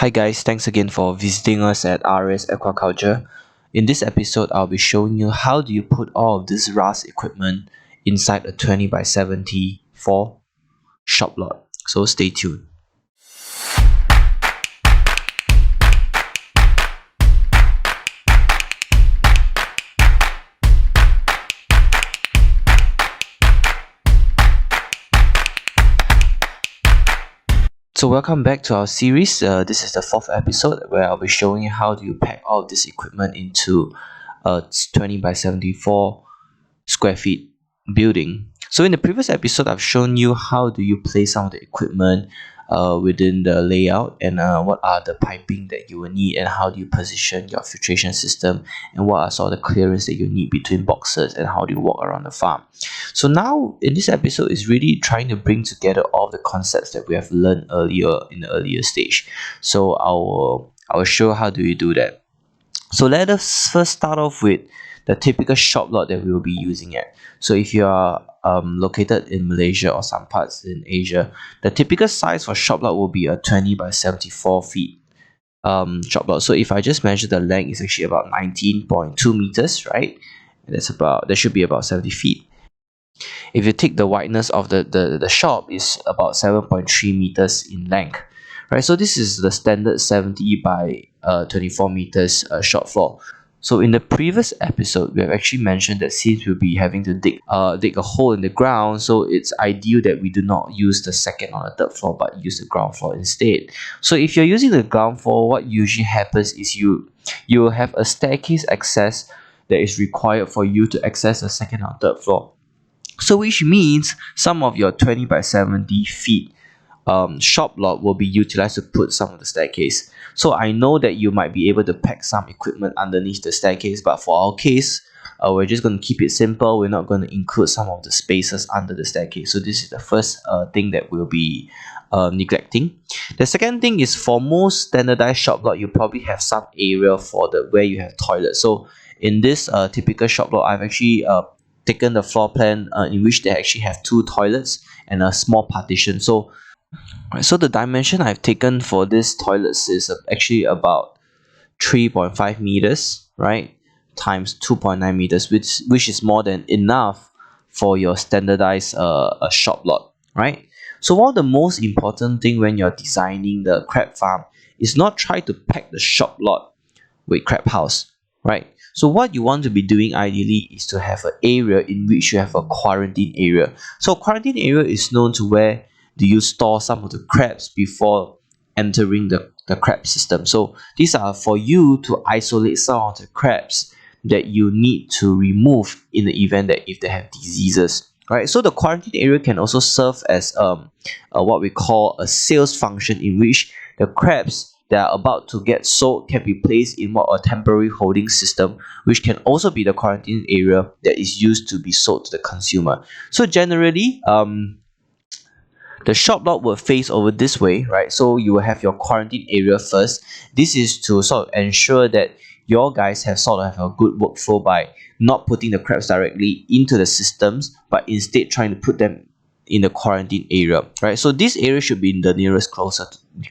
Hi guys, thanks again for visiting us at RS Aquaculture. In this episode, I'll be showing you how do you put all of this RAS equipment inside a 20 by 74 shop lot. So stay tuned. So welcome back to our series. This is the fourth episode where I'll be showing you how do you pack all of this equipment into a 20 by 74 square feet building. So in the previous episode, I've shown you how do you place some of the equipment within the layout, and what are the piping that you will need, and how do you position your filtration system, and what are sort of the clearance that you need between boxes, and how do you walk around the farm. So now in this episode is really trying to bring together all the concepts that we have learned earlier in the earlier stage. So I will show how do you do that. So let us first start off with the typical shop lot that we will be using at. So if you are located in Malaysia or some parts in Asia, the typical size for shop lot will be a 20 by 74 feet shop lot. So if I just measure the length, it's actually about 19.2 meters, right? And that should be about 70 feet. If you take the wideness of the shop, is about 7.3 meters in length, right? So this is the standard 70 by 24 meters shop floor. So in the previous episode, we have actually mentioned that since we'll be having to dig a hole in the ground, so it's ideal that we do not use the second or the third floor, but use the ground floor instead. So if you're using the ground floor, what usually happens is you will have a staircase access that is required for you to access the second or third floor. So which means some of your 20 by 70 feet shop lot will be utilized to put some of the staircase. So I know that you might be able to pack some equipment underneath the staircase, but for our case, we're just going to keep it simple. We're not going to include some of the spaces under the staircase. So this is the first thing that we'll be neglecting. The second thing is, for most standardized shop lot, you probably have some area for where you have toilets. So in this typical shop lot, I've actually taken the floor plan in which they actually have two toilets and a small partition. So the dimension I've taken for this toilets is actually about 3.5 meters, right, times 2.9 meters, which is more than enough for your standardized shop lot, right? So one of the most important thing when you're designing the crab farm is not try to pack the shop lot with crab house, right? So what you want to be doing ideally is to have an area in which you have a quarantine area. So quarantine area is known to where do you store some of the crabs before entering the crab system. So these are for you to isolate some of the crabs that you need to remove in the event that if they have diseases. Right? So the quarantine area can also serve as what we call a sales function, in which the crabs that are about to get sold can be placed in a temporary holding system, which can also be the quarantine area that is used to be sold to the consumer. So generally, the shop lot will face over this way, right? So you will have your quarantine area first. This is to sort of ensure that your guys have a good workflow by not putting the crabs directly into the systems, but instead trying to put them in the quarantine area, right? So this area should be in the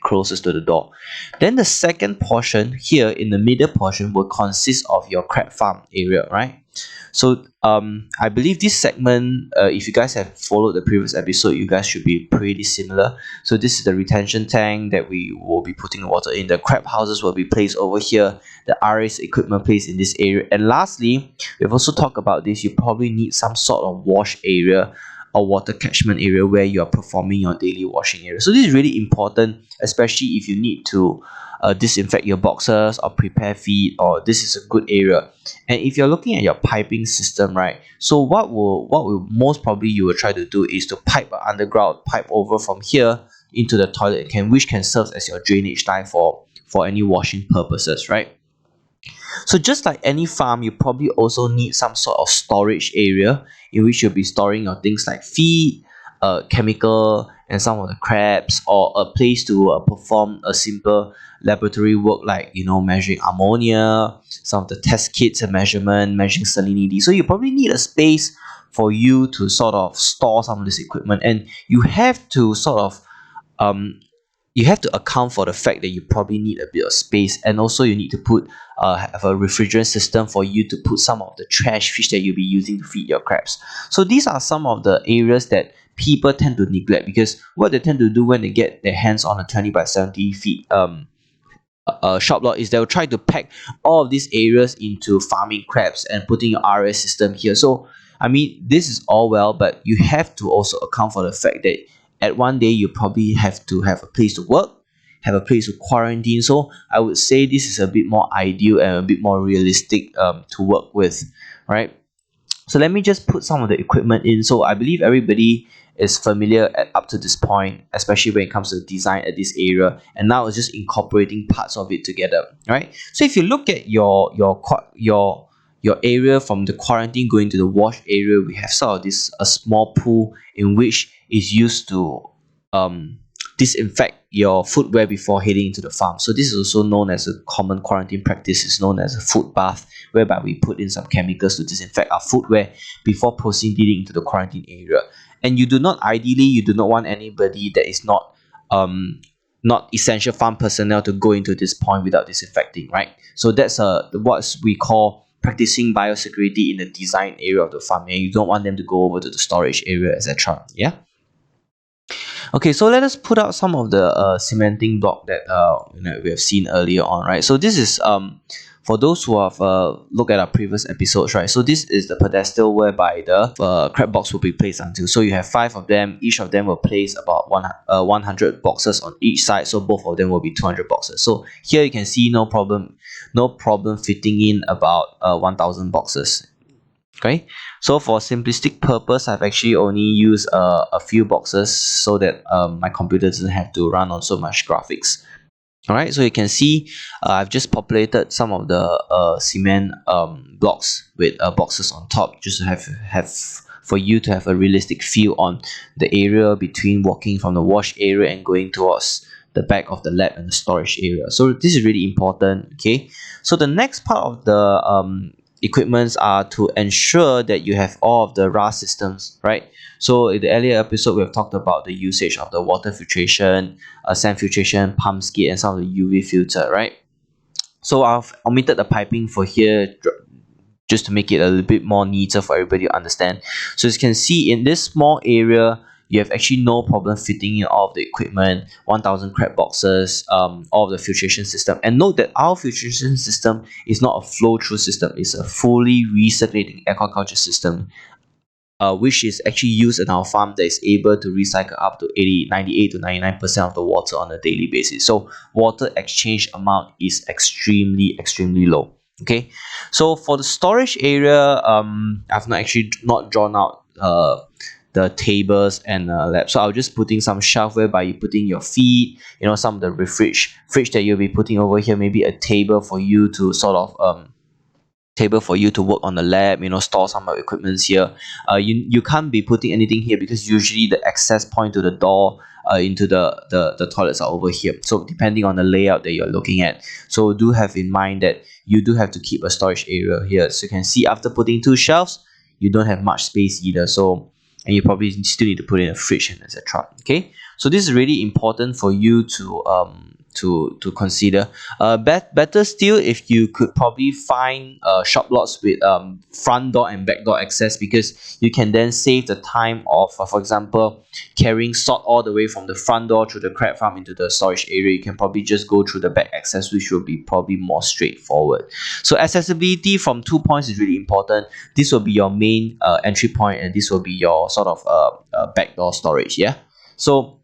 closest to the door. Then the second portion here in the middle portion will consist of your crab farm area, right? So I believe this segment, if you guys have followed the previous episode, you guys should be pretty similar. So this is the retention tank that we will be putting water in. The crab houses will be placed over here. The RS equipment placed in this area. And lastly, we've also talked about this. You probably need some sort of wash area or water catchment area where you are performing your daily washing area. So this is really important, especially if you need to disinfect your boxes or prepare feed, or this is a good area. And if you're looking at your piping system, right, so what will most probably you will try to do is to pipe an underground pipe over from here into the toilet, which can serve as your drainage line for any washing purposes, right? So just like any farm, you probably also need some sort of storage area in which you'll be storing your things like feed, chemical, and some of the crabs, or a place to perform a simple laboratory work like measuring ammonia, some of the test kits and measuring salinity. So you probably need a space for you to sort of store some of this equipment, and you have to sort of you have to account for the fact that you probably need a bit of space, and also you need to have a refrigerant system for you to put some of the trash fish that you'll be using to feed your crabs. So these are some of the areas that people tend to neglect, because what they tend to do when they get their hands on a 20 by 70 feet shop lot is they'll try to pack all of these areas into farming crabs and putting your RS system here. So I mean, this is all well, but you have to also account for the fact that at one day you probably have to have a place to work, have a place to quarantine. So I would say this is a bit more ideal and a bit more realistic to work with, right? So let me just put some of the equipment in. So I believe everybody is familiar up to this point, especially when it comes to design at this area. And now it's just incorporating parts of it together, right? So if you look at your area from the quarantine going to the wash area, we have sort of this a small pool in which is used to um disinfect your footwear before heading into the farm. So this is also known as a common quarantine practice. It's known as a foot bath, whereby we put in some chemicals to disinfect our footwear before proceeding into the quarantine area. And you do not want anybody that is not essential farm personnel to go into this point without disinfecting, right? So that's what we call practicing biosecurity in the design area of the farm, and you don't want them to go over to the storage area, etc. Yeah. Okay, so let us put out some of the cementing block that we have seen earlier on, right? So this is for those who have looked at our previous episodes, right? So this is the pedestal whereby the crab box will be placed onto. So you have 5 of them. Each of them will place about 100 boxes on each side. So both of them will be 200 boxes. So here you can see no problem fitting in about 1,000 boxes. Okay, so for simplistic purpose, I've actually only used a few boxes so that my computer doesn't have to run on so much graphics. All right, so you can see I've just populated some of the cement blocks with boxes on top, just to have for you to have a realistic feel on the area between walking from the wash area and going towards the back of the lab and the storage area. So this is really important. Okay, so the next part of the equipments are to ensure that you have all of the RAS systems, right? So in the earlier episode, we have talked about the usage of the water filtration, sand filtration, pump skid, and some of the UV filter, right? So I've omitted the piping for here just to make it a little bit more neater for everybody to understand. So as you can see, in this small area, you have actually no problem fitting in all of the equipment, 1,000 crab boxes, all of the filtration system. And note that our filtration system is not a flow-through system. It's a fully recirculating aquaculture system, which is actually used in our farm, that is able to recycle up to 98 to 99% of the water on a daily basis. So water exchange amount is extremely low. Okay, so for the storage area, I've not drawn out the tables and lab. So I'll just putting some shelf whereby you putting your feed, some of the fridge that you'll be putting over here, maybe a table for you to sort of work on the lab, store some of the equipments here. You can't be putting anything here because usually the access point to the door into the toilets are over here. So depending on the layout that you're looking at, so do have in mind that you do have to keep a storage area here. So you can see after putting 2 shelves, you don't have much space either. So, and you probably still need to put in a fridge and etc. Okay, so this is really important for you to consider. Better still, if you could probably find shop lots with front door and back door access, because you can then save the time of, for example, carrying salt all the way from the front door through the crab farm into the storage area. You can probably just go through the back access, which will be probably more straightforward. So accessibility from 2 points is really important. This will be your main entry point, and this will be your sort of back door storage. Yeah. So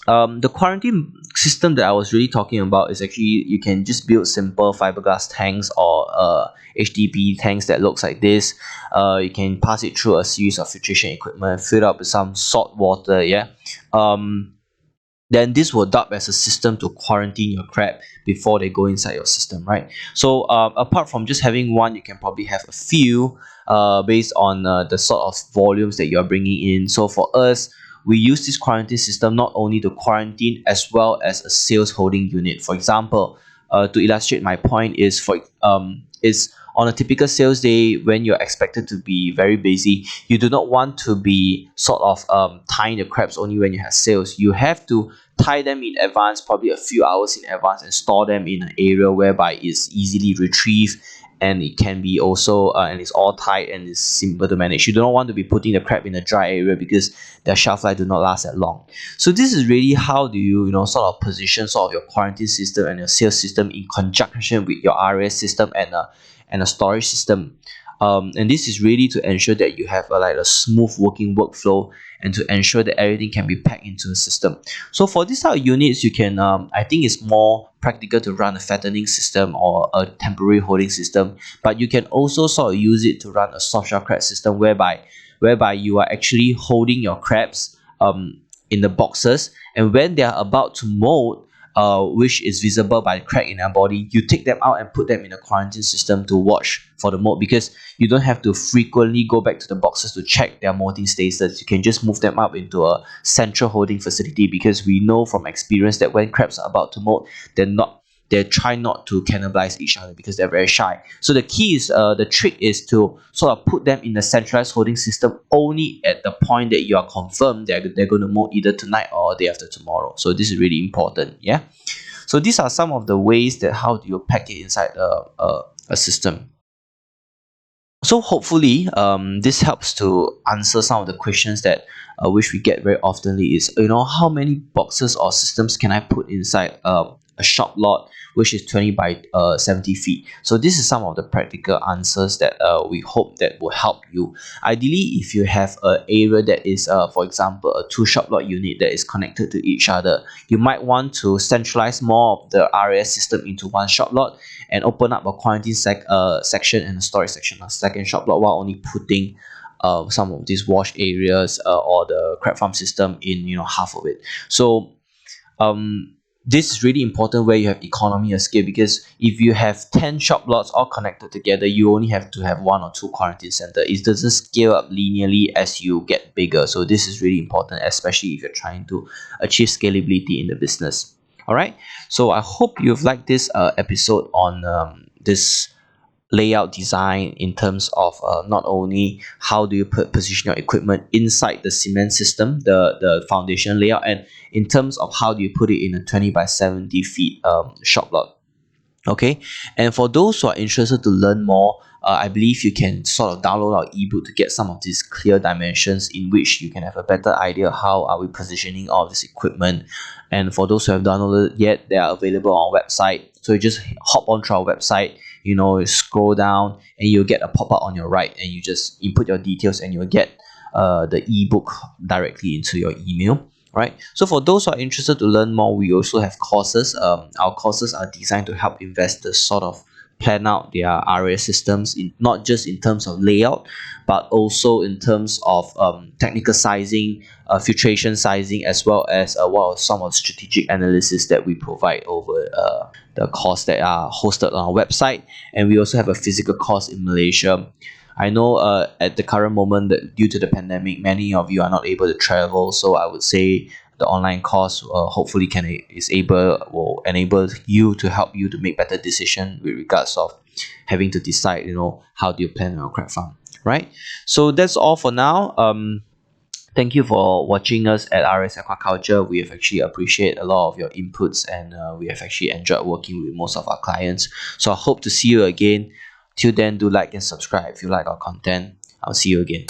the quarantine system that I was really talking about is actually, you can just build simple fiberglass tanks or HDPE tanks that looks like this. You can pass it through a series of filtration equipment, fill it up with some salt water. Yeah. Then this will dump as a system to quarantine your crab before they go inside your system, right? So apart from just having one, you can probably have a few based on the sort of volumes that you're bringing in. So for us, we use this quarantine system not only to quarantine as well as a sales holding unit. For example, to illustrate my point is is on a typical sales day when you're expected to be very busy, you do not want to be sort of tying the crabs only when you have sales. You have to tie them in advance, probably a few hours in advance, and store them in an area whereby it's easily retrieved, and it can be also and it's all tight and it's simple to manage. You don't want to be putting the crab in a dry area because their shelf life do not last that long. So this is really how do you sort of position sort of your quarantine system and your sales system in conjunction with your RAS system and a storage system. And this is really to ensure that you have like a smooth working workflow and to ensure that everything can be packed into the system. So for this type of units, you can I think it's more practical to run a fattening system or a temporary holding system, but you can also sort of use it to run a soft shell crab system whereby you are actually holding your crabs in the boxes, and when they are about to molt, which is visible by the crack in their body, you take them out and put them in a quarantine system to watch for the molt, because you don't have to frequently go back to the boxes to check their molting status. You can just move them up into a central holding facility, because we know from experience that when crabs are about to molt, they try not to cannibalize each other because they're very shy. So the key is the trick is to sort of put them in the centralized holding system only at the point that you are confirmed they're going to molt either tonight or day after tomorrow. So this is really important. Yeah. So these are some of the ways that how do you pack it inside a system. So hopefully this helps to answer some of the questions that which we get very oftenly is, how many boxes or systems can I put inside a shop lot which is 20 by 70 feet. So this is some of the practical answers that we hope that will help you. Ideally, if you have an area that is for example a 2 shop lot unit that is connected to each other, you might want to centralize more of the RAS system into 1 shop lot and open up a quarantine section and a storage section, a second shop lot, while only putting some of these wash areas or the crab farm system in half of it. So this is really important where you have economy of scale, because if you have 10 shop lots all connected together, you only have to have 1 or 2 quarantine center. It doesn't scale up linearly as you get bigger. So this is really important, especially if you're trying to achieve scalability in the business. All right. So I hope you've liked this episode on this layout design in terms of not only how do you position your equipment inside the cement system, the foundation layout, and in terms of how do you put it in a 20 by 70 feet shop lot. Okay, and for those who are interested to learn more, I believe you can sort of download our ebook to get some of these clear dimensions in which you can have a better idea how are we positioning all of this equipment. And for those who have downloaded yet, they are available on our website. So you just hop onto our website, scroll down, and you'll get a pop-up on your right, and you just input your details and you'll get the ebook directly into your email. Right. So for those who are interested to learn more, we also have courses. Our courses are designed to help investors sort of plan out their RAS systems, not just in terms of layout, but also in terms of technical sizing, filtration sizing, as well as some of the strategic analysis that we provide over the course that are hosted on our website. And we also have a physical course in Malaysia. I know at the current moment that due to the pandemic, many of you are not able to travel. So I would say the online course hopefully will enable you to help you to make better decision with regards of having to decide, how do you plan your crab farm, right? So that's all for now. Thank you for watching us at RS Aquaculture. We have actually appreciate a lot of your inputs, and we have actually enjoyed working with most of our clients. So I hope to see you again. Till then, do like and subscribe if you like our content. I'll see you again.